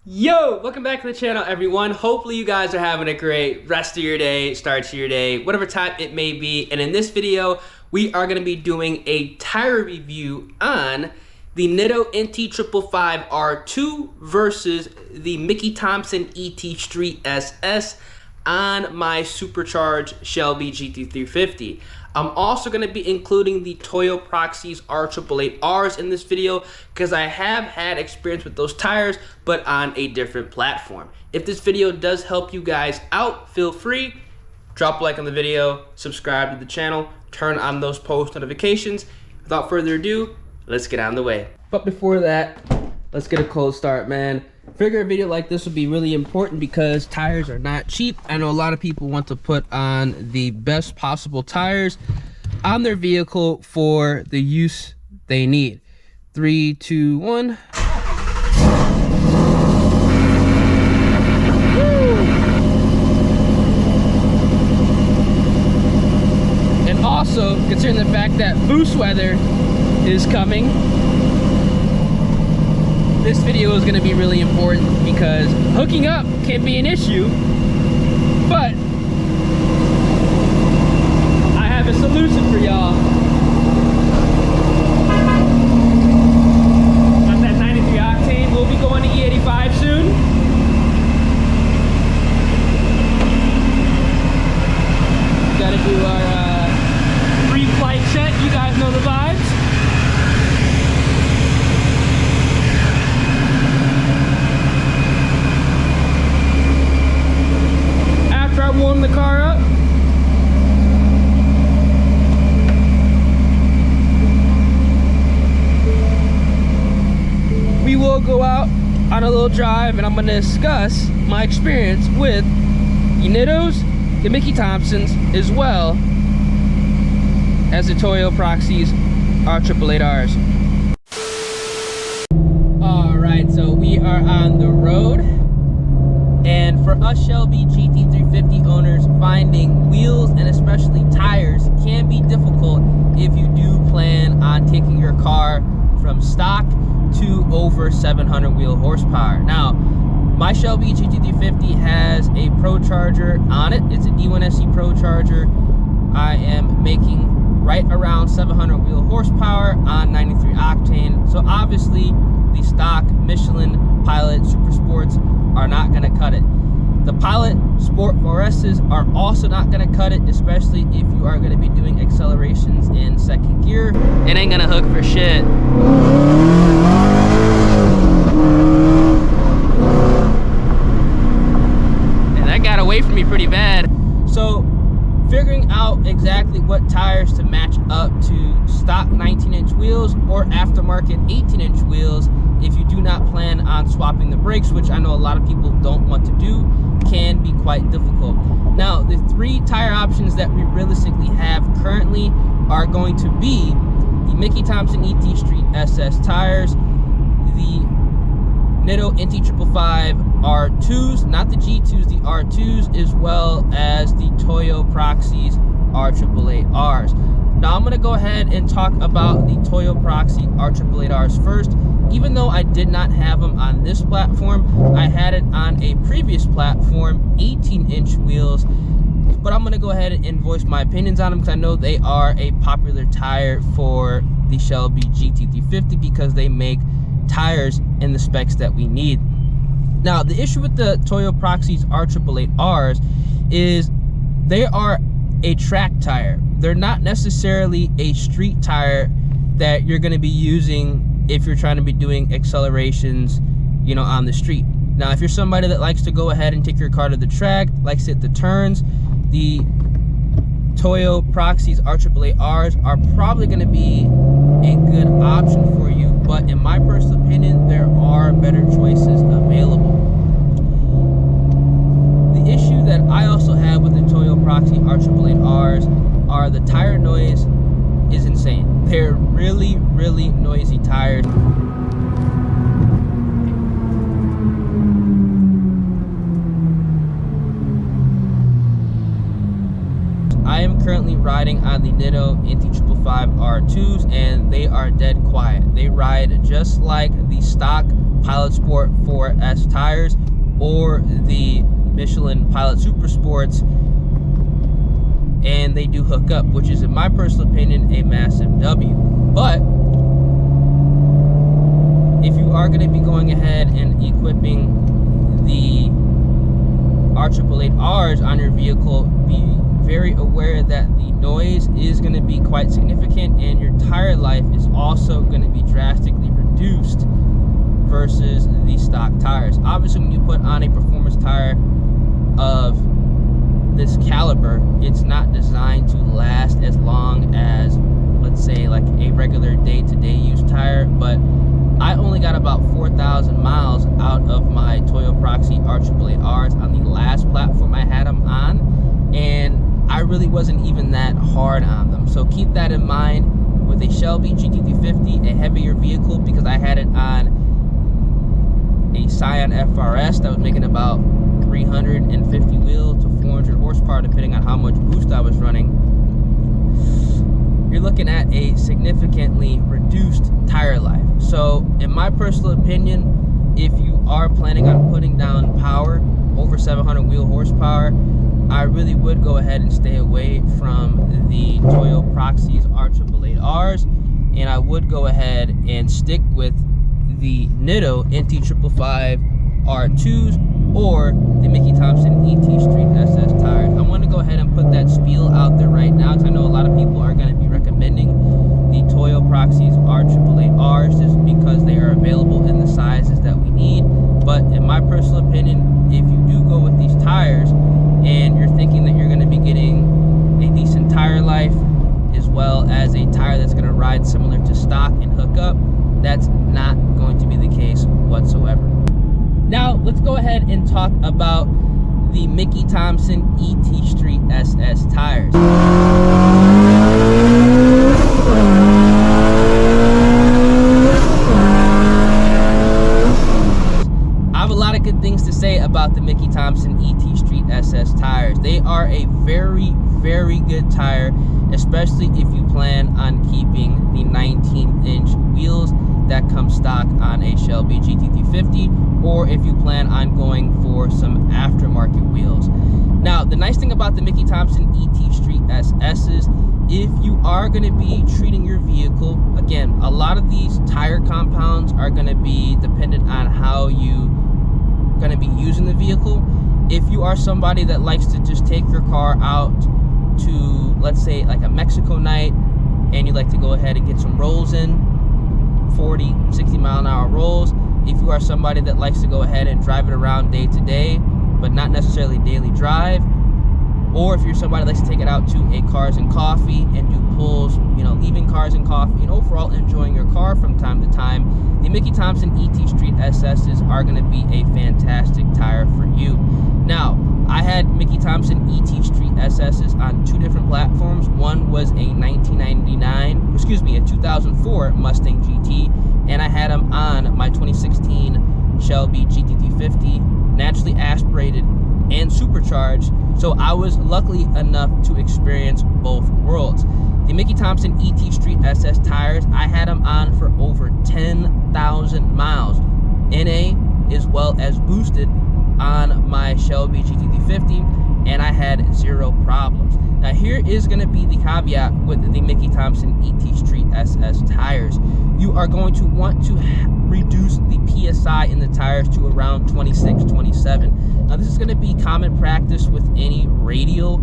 Yo, welcome back to the channel, everyone. Hopefully you guys are having a great rest of your day, start to your day, whatever time it may be. And in this video, we are going to be doing a tire review on the Nitto NT555R2 versus the Thompson ET Street SS on my Supercharged Shelby GT350. I'm also going to be including the Toyo Proxes R888Rs in this video because I have had experience with those tires, but on a different platform. If this video does help you guys out, feel free, drop a like on the video, subscribe to the channel, turn on those post notifications. Without further ado, let's get on the way. But before that, let's get a cold start, man. Figure a video like this would be really important because tires are not cheap. I know a lot of people want to put on the best possible tires on their vehicle for the use they need. 3, 2, 1. Woo! And also, considering the fact that boost weather is coming, this video is going to be really important because hooking up can be an issue, but I have a solution for y'all. Got that 93 octane. We'll be going to E85 soon. Got to do our pre-flight check. You guys know the vibes. Warm the car up. We will go out on a little drive and I'm going to discuss my experience with the Nittos, the Thompsons, as well as the Toyo Proxes R888Rs. Alright, so we are on the road. And for us Shelby GT350 owners, finding wheels and especially tires can be difficult if you do plan on taking your car from stock to over 700 wheel horsepower. Now, my Shelby GT350 has a Procharger on it. It's a D1SC Procharger. I am making right around 700 wheel horsepower on 93 octane. So obviously the stock Michelin Pilot Super Sports are not going to cut it. The Pilot Sport 4S's are also not going to cut it, especially if you are going to be doing accelerations in second gear. It ain't going to hook for shit. And that got away from me pretty bad. So figuring out exactly what tires to match up to stock 19-inch wheels or aftermarket 18-inch wheels if you do not plan on swapping the brakes, which I know a lot of people don't want to do, can be quite difficult. Now, the 3 tire options that we realistically have currently are going to be the Thompson ET Street SS tires, the Nitto NT555R2s, not the G2s, the R2s, as well as the Toyo Proxes R888Rs. Now I'm going to go ahead and talk about the Toyo Proxes R888Rs first. Even though I did not have them on this platform, I had it on a previous platform, 18-inch wheels. But I'm going to go ahead and voice my opinions on them because I know they are a popular tire for the Shelby GT350 because they make tires in the specs that we need. Now, the issue with the Toyo Proxes R888Rs is they are a track tire. They're not necessarily a street tire that you're going to be using if you're trying to be doing accelerations, you know, on the street. Now, if you're somebody that likes to go ahead and take your car to the track, likes to hit the turns, the Toyo Proxes R888Rs are probably going to be a good option for you, but in my personal opinion, there are better choices available. The issue that I also have with the Toyo Proxes R888Rs are the tire noise is insane. They're really, really noisy tires. I am currently riding on the Nitto NT555R2s and they are dead quiet. They ride just like the stock Pilot Sport 4S tires or the Michelin Pilot Super Sports, and they do hook up, which is, in my personal opinion, a massive W. But if you are going to be going ahead and equipping the R888Rs on your vehicle, be very aware that the noise is going to be quite significant, and your tire life is also going to be drastically reduced versus the stock tires. Obviously, when you put on a performance tire of this caliber, it's not designed to last as long as, let's say, like a regular day-to-day use tire. But I only got about 4,000 miles out of my Toyo Proxes R888Rs on the last platform I had them on, and I really wasn't even that hard on them. So keep that in mind with a Shelby GT350, a heavier vehicle, because I had it on a Scion FRS that was making about 350 wheel to 400 horsepower, depending on how much boost I was running. You're looking at a significantly reduced tire life. So in my personal opinion, if you are planning on putting down power over 700 wheel horsepower, I really would go ahead and stay away from the Toyo Proxes R888Rs, and I would go ahead and stick with the Nitto NT555R2s or the Mickey Thompson ET Street SS tires. I want to go ahead and put that spiel out there right now, because I know a lot of people are going to be recommending the Toyo Proxes R888Rs just because they are available in the sizes that we need. But in my personal opinion, if you do go with these tires and you're thinking that you're going to be getting a decent tire life as well as a tire that's going to ride similar to stock and hook up, that's not going to be the case whatsoever. Now, let's go ahead and talk about the Mickey Thompson ET Street SS tires. I have a lot of good things to say about the Mickey Thompson ET Street SS tires. They are a very, very good tire, especially if you plan on keeping the 19-inch wheels that come stock on a Shelby GT350, or if you plan on going for some aftermarket wheels. Now, the nice thing about the Mickey Thompson ET Street SS's, if you are going to be treating your vehicle, again, a lot of these tire compounds are going to be dependent on how you going to be using the vehicle. If you are somebody that likes to just take your car out to, let's say, like a Mexico night, and you like to go ahead and get some rolls in, 40, 60 mile an hour rolls. If you are somebody that likes to go ahead and drive it around day to day, but not necessarily daily drive, or if you're somebody that likes to take it out to a Cars and Coffee and do pulls, you know, leaving Cars and Coffee and overall enjoying your car from time to time, the Mickey Thompson ET Street SS's are going to be a fantastic tire for you. Now, I had Mickey Thompson ET Street SS's on two different platforms. One was a 2004 Mustang GT, and I had them on my 2016 Shelby GT350, naturally aspirated and supercharged. So I was lucky enough to experience both worlds. The Mickey Thompson ET Street SS tires, I had them on for over 10,000 miles, NA as well as boosted, on my Shelby GT350, and I had zero problems. Now, here is going to be the caveat with the Mickey Thompson ET Street SS tires. You are going to want to reduce the PSI in the tires to around 26, 27. Now, this is going to be common practice with any radial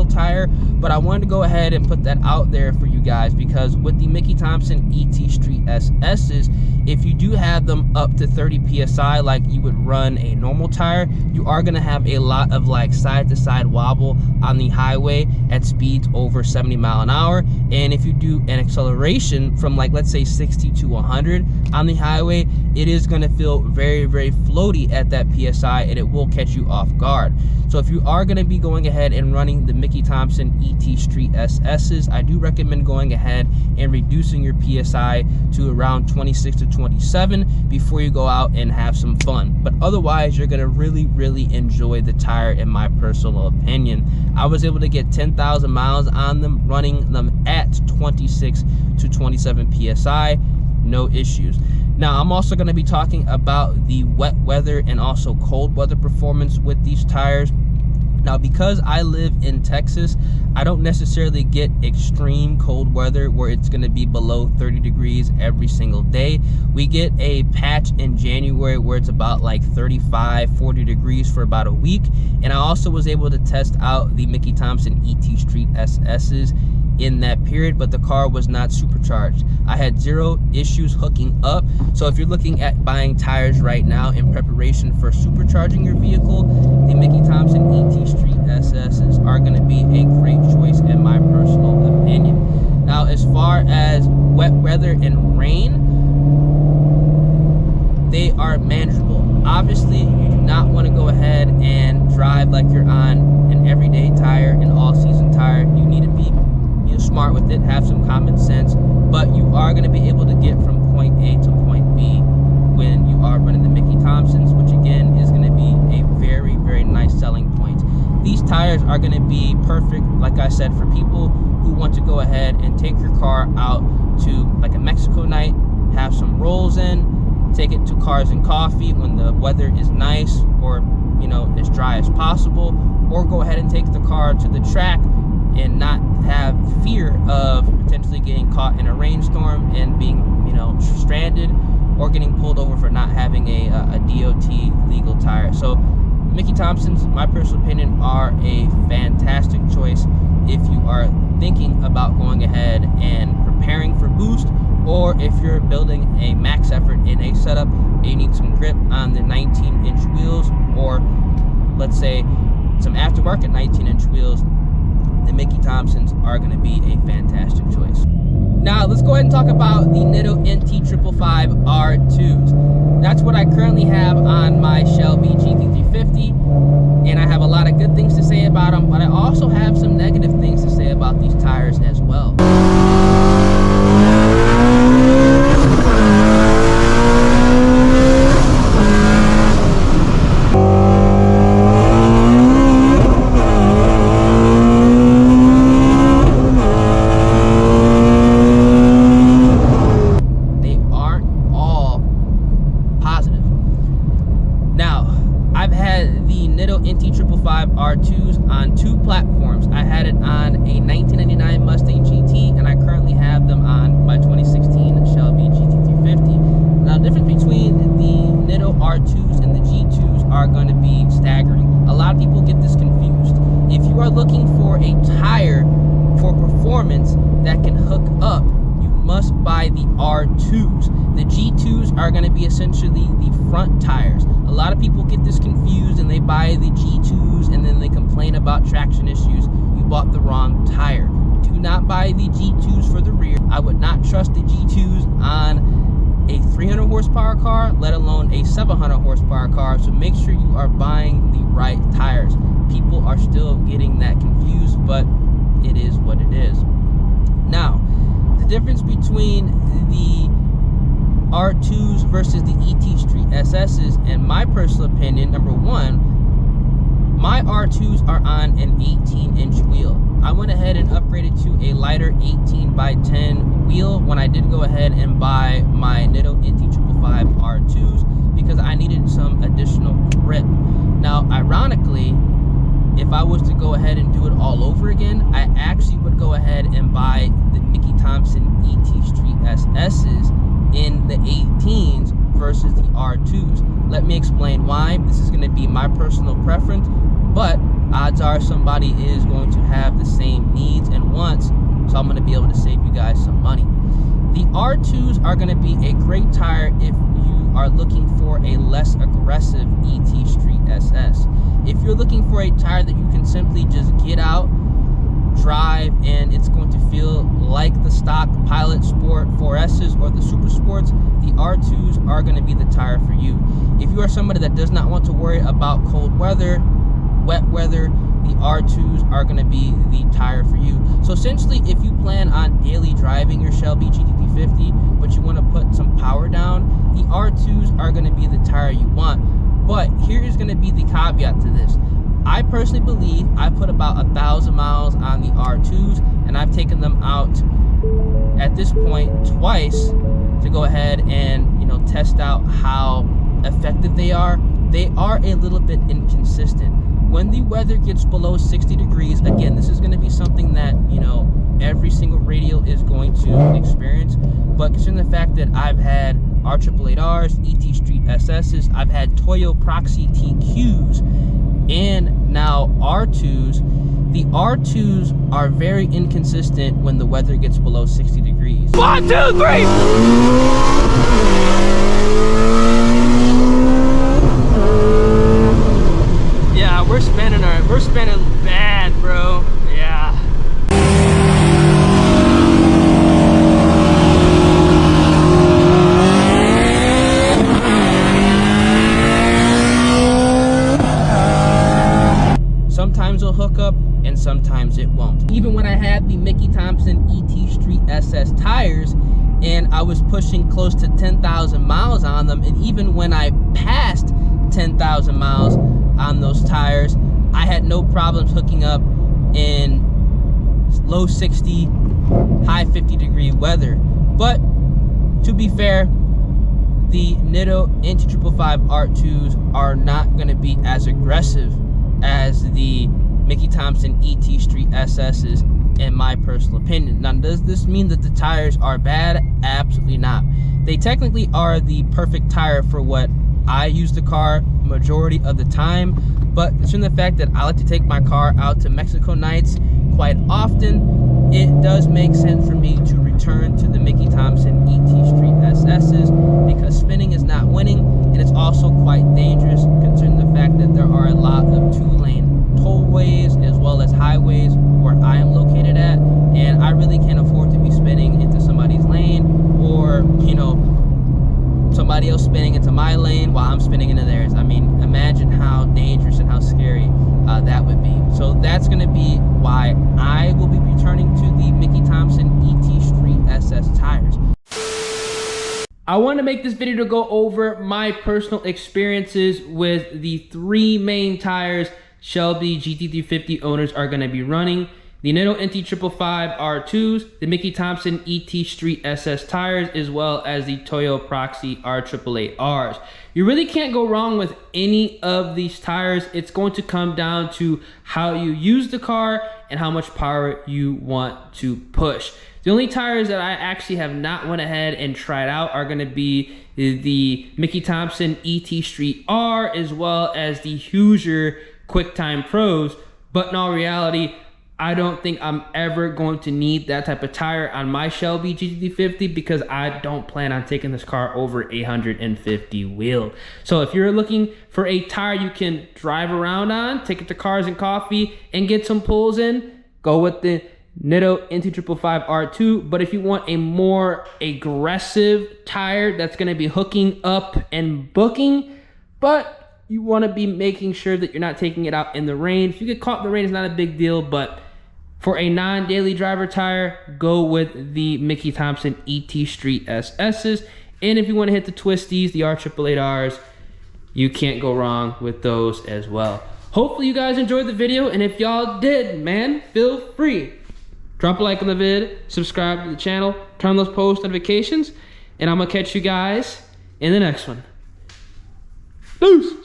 tire, but I wanted to go ahead and put that out there for you guys, because with the Mickey Thompson ET Street SS's, if you do have them up to 30 PSI like you would run a normal tire, you are going to have a lot of like side to side wobble on the highway at speeds over 70 mile an hour. And if you do an acceleration from, like, let's say 60 to 100 on the highway, it is going to feel very, very floaty at that PSI, and it will catch you off guard. So if you are going to be going ahead and running the Mickey Thompson ET Street SS's, I do recommend going ahead and reducing your PSI to around 26 to 27 before you go out and have some fun. But otherwise, you're going to really, really enjoy the tire, in my personal opinion. I was able to get 10,000 miles on them, running them at 26 to 27 PSI, no issues. Now, I'm also going to be talking about the wet weather and also cold weather performance with these tires. Now, because I live in Texas, I don't necessarily get extreme cold weather where it's going to be below 30 degrees every single day. We get a patch in January where it's about like 35, 40 degrees for about a week. And I also was able to test out the Thompson ET Street SS's in that period, but the car was not supercharged. I had zero issues hooking up. So if you're looking at buying tires right now in preparation for supercharging your vehicle, the Thompson ET Street SS's are going to be a great choice in my personal opinion. Now, as far as wet weather and rain, they are manageable. Obviously, you do not want to go ahead and drive like you're on an everyday tire, an all-season tire. You need to be smart with it, have some common sense, but you are going to be able to get from point A to point B when you are running the Thompsons, which again is going to be a very, very nice selling point. These tires are going to be perfect, like I said, for people who want to go ahead and take your car out to like a Mexico night, have some rolls in, take it to Cars and Coffee when the weather is nice or, you know, as dry as possible, or go ahead and take the car to the track and not have fear of potentially getting caught in a rainstorm and being, you know, stranded or getting pulled over for not having a DOT legal tire. So the Thompsons, my personal opinion, are a fantastic choice if you are thinking about going ahead and preparing for boost, or if you're building a max effort in a setup and you need some grip on the 19-inch wheels, or let's say some aftermarket 19-inch wheels. The Thompsons are going to be a fantastic choice. Now, let's go ahead and talk about the Nitto NT555R2s. That's what I currently have on my Shelby GT350, and I have a lot of good things to say about them, but I also have some negative things to say about these tires as well. NT555R2s on two platforms. I had it on a 1999 Mustang GT, and I currently have them on my 2016 Shelby GT350. Now, the difference between the Nitto R2s and the G2s are going to be staggering. A lot of people get this confused. If you are looking for a tire for performance that can hook up, you must buy the R2s. The G2s are going to be essentially the front tires. A lot of people get this confused and they buy the G2s and then they complain about traction issues. You bought the wrong tire. Do not buy the G2s for the rear. I would not trust the G2s on a 300 horsepower car, let alone a 700 horsepower car. So make sure you are buying the right tires. People are still getting that confused, but it is what it is. Now, the difference between the R2s versus the ET Street SS's, in my personal opinion, number one, my R2s are on an 18-inch wheel. I went ahead and upgraded to a lighter 18x10 wheel when I did go ahead and buy my Nitto NT555R2s because I needed some additional grip. Now, ironically, if I was to go ahead and do it all over again, I actually would go ahead and buy the Thompson ET Street SS's in the 18s versus the R2s. Let me explain why. This is going to be my personal preference, but odds are somebody is going to have the same needs and wants, so I'm going to be able to save you guys some money. The R2s are going to be a great tire if you are looking for a less aggressive ET Street SS. If you're looking for a tire that you can simply just get out, drive, and it's going to feel like the stock Pilot Sport 4S's or the Super Sports, the R2s are going to be the tire for you. If you are somebody that does not want to worry about cold weather, wet weather, the R2s are going to be the tire for you. So essentially, if you plan on daily driving your Shelby GT350, but you want to put some power down, the R2s are going to be the tire you want. But here is going to be the caveat to this. I personally believe I put about 1,000 miles on the R2s, and I've taken them out at this point twice to go ahead and you know, test out how effective they are a little bit inconsistent. When the weather gets below 60 degrees, again, this is going to be something that, you know, every single radial is going to experience. But considering the fact that I've had R888Rs, ET Street SSs, I've had Toyo Proxes TQs, and now R2s, the R2s are very inconsistent when the weather gets below 60 degrees. 1, 2, 3! Yeah, we're spinning bad, bro. Yeah. Sometimes it'll hook up and sometimes it won't. Even when I had the Mickey Thompson ET Street SS tires and I was pushing close to 10,000 miles on them, and even when I passed 10,000 miles on those tires, I had no problems hooking up in low 60, high 50 degree weather. But to be fair, the Nitto NT555R2s are not going to be as aggressive as the Mickey Thompson ET Street SSs, in my personal opinion. Now, does this mean that the tires are bad? Absolutely not. They technically are the perfect tire for what I use the car majority of the time, but considering the fact that I like to take my car out to Mexico nights quite often, it does make sense for me to return to the Mickey Thompson ET Street SSs, because spinning is not winning, and it's also quite dangerous considering the fact that there are a lot of two-lane tollways as well as highways where I am located at, and I really can't afford to be spinning into somebody's lane, or, you know, somebody else spinning into my lane while I'm spinning into theirs. I mean, imagine how dangerous and how scary that would be. So that's going to be why I will be returning to the Mickey Thompson ET Street SS tires. I want to make this video to go over my personal experiences with the 3 main tires Shelby GT350 owners are going to be running: the Nitto NT555R2s, the Mickey Thompson ET Street SS tires, as well as the Toyo Proxes R888Rs. You really can't go wrong with any of these tires. It's going to come down to how you use the car and how much power you want to push. The only tires that I actually have not went ahead and tried out are going to be the Mickey Thompson ET Street R, as well as the Hoosier QuickTime Pros. But in all reality, I don't think I'm ever going to need that type of tire on my Shelby GT350, because I don't plan on taking this car over 850 wheel. So if you're looking for a tire you can drive around on, take it to Cars and Coffee and get some pulls in, go with the Nitto NT555R2. But if you want a more aggressive tire that's going to be hooking up and booking, but you want to be making sure that you're not taking it out in the rain. If you get caught in the rain, it's not a big deal, but for a non-daily driver tire, go with the Mickey Thompson ET Street SSs. And if you want to hit the twisties, the R888Rs, you can't go wrong with those as well. Hopefully you guys enjoyed the video, and if y'all did, man, feel free. Drop a like on the vid, subscribe to the channel, turn on those post notifications, and I'm going to catch you guys in the next one. Peace!